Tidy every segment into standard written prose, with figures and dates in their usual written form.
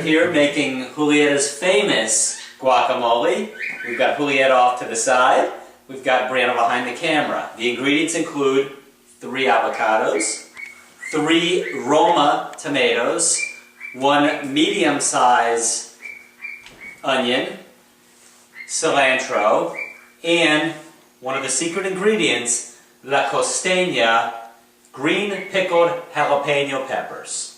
here making Julieta's famous guacamole. We've got Julieta off to the side. We've got Brianna behind the camera. The ingredients include 3 avocados, 3 Roma tomatoes, 1 medium-sized onion, cilantro, and one of the secret ingredients, la costeña, green pickled jalapeno peppers.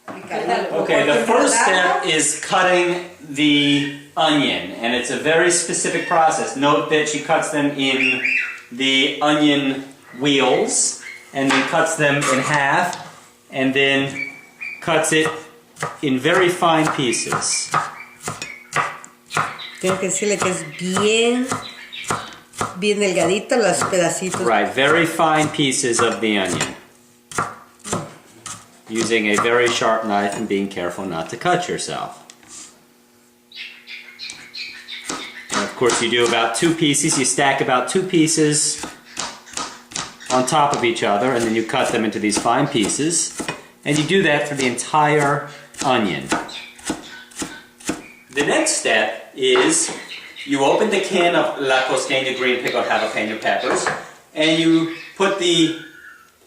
Okay, the first step is cutting the onion, and it's a very specific process. Note that she cuts them in the onion wheels, and then cuts them in half, and then cuts it in very fine pieces. Tengo que decirle que es bien delgadito los pedacitos. Right, very fine pieces of the onion. Using a very sharp knife and being careful not to cut yourself. And of course you do about 2 pieces, you stack about 2 pieces on top of each other, and then you cut them into these fine pieces, and you do that for the entire onion. The next step is you open the can of La Costeña green pickled jalapeno peppers, and you put the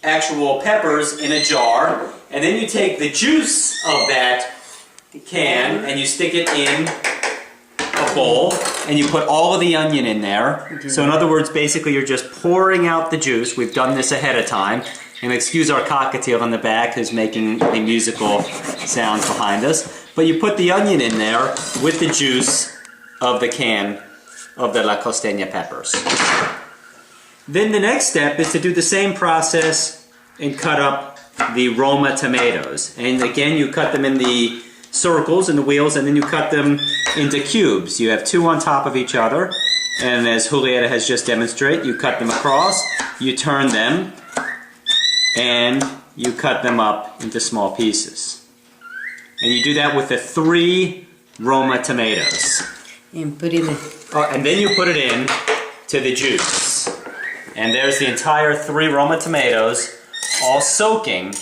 actual peppers in a jar, and then you take the juice of that can and you stick it in a bowl, and you put all of the onion in there. So in other words, basically you're just pouring out the juice. We've done this ahead of time. And excuse our cockatiel on the back who's making the musical sounds behind us. But you put the onion in there with the juice of the can of the La Costeña peppers. Then the next step is to do the same process and cut up the Roma tomatoes. And again, you cut them in the circles in the wheels, and then you cut them into cubes. You have 2 on top of each other, and as Julieta has just demonstrated, you cut them across, you turn them, and you cut them up into small pieces. And you do that with the 3 Roma tomatoes. And put it in. And then you put it in to the juice. And there's the entire 3 Roma tomatoes all soaking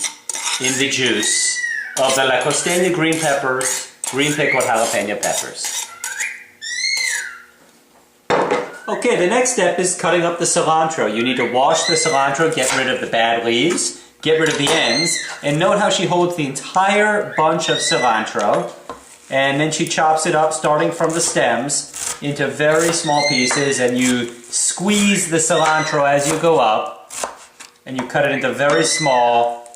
in the juice of the La Costeña green peppers, green pickled jalapeno peppers. Okay, the next step is cutting up the cilantro. You need to wash the cilantro, get rid of the bad leaves, get rid of the ends, and note how she holds the entire bunch of cilantro, and then she chops it up starting from the stems into very small pieces, and you squeeze the cilantro as you go up, and you cut it into very small,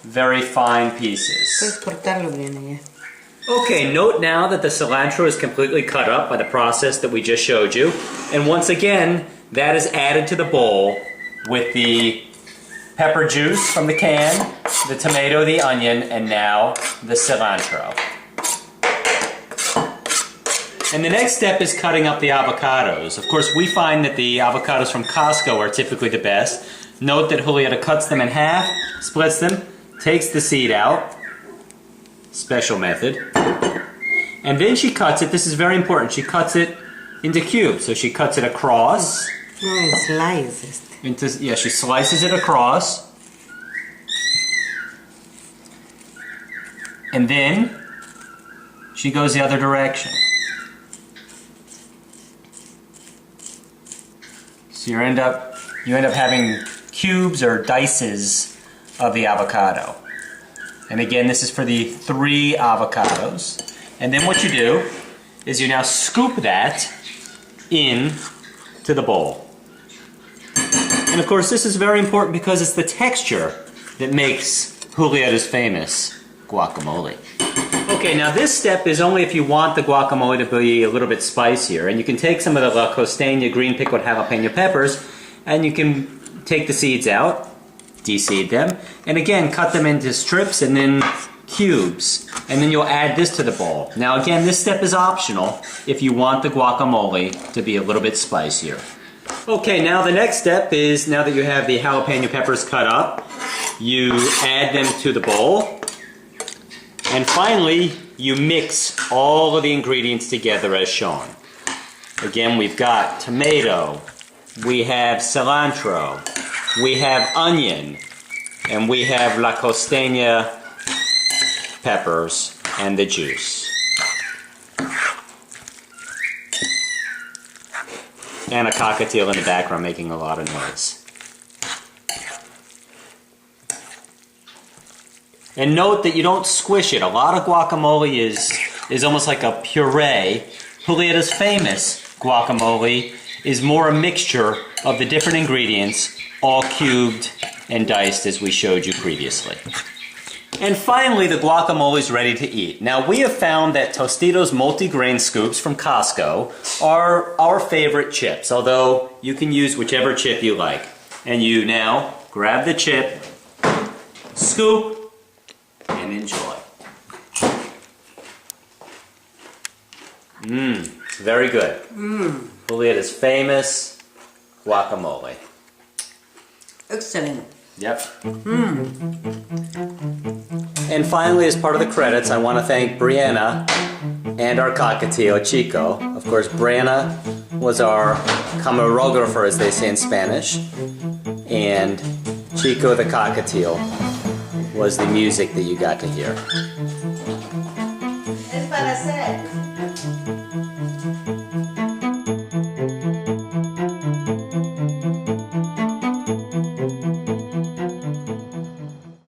very fine pieces. Puedes cortarlo, Brianna, ya. Okay, note now that the cilantro is completely cut up by the process that we just showed you. And once again, that is added to the bowl with the pepper juice from the can, the tomato, the onion, and now the cilantro. And the next step is cutting up the avocados. Of course, we find that the avocados from COSTCO are typically the best. Note that Julieta cuts them in half, splits them, takes the seed out. Special method. And then she cuts it, this is very important, she cuts it into cubes. So she cuts it across. No, slices. Yeah, she slices it across. And then she goes the other direction. So you end up having cubes or dices of the avocado. And again, this is for the 3 avocados. And then what you do is you now scoop that in to the bowl. And of course, this is very important because it's the texture that makes Julieta's famous guacamole. Okay, now this step is only if you want the guacamole to be a little bit spicier. And you can take some of the La Costeña green pickled jalapeno peppers, and you can take the seeds out, de-seed them, and again cut them into strips and then cubes, and then you'll add this to the bowl. Now again, this step is optional if you want the guacamole to be a little bit spicier. Okay, now the next step is, now that you have the jalapeno peppers cut up, you add them to the bowl, and finally you mix all of the ingredients together as shown. Again, we've got tomato, we have cilantro, we have onion, and we have La Costeña peppers, and the juice. And a cockatiel in the background making a lot of noise. And note that you don't squish it. A lot of guacamole is almost like a puree. Julieta's famous guacamole is more a mixture of the different ingredients, all cubed and diced as we showed you previously. And finally, the guacamole is ready to eat. Now, we have found that Tostitos multi-grain scoops from COSTCO are our favorite chips, although you can use whichever chip you like. And you now grab the chip, scoop, and enjoy. Very good. Julieta's famous guacamole. Excellent. Yep. And finally, as part of the credits, I want to thank Brianna and our cockatiel, Chico. Of course, Brianna was our camarographer, as they say in Spanish, and Chico the cockatiel was the music that you got to hear. Es para hacer.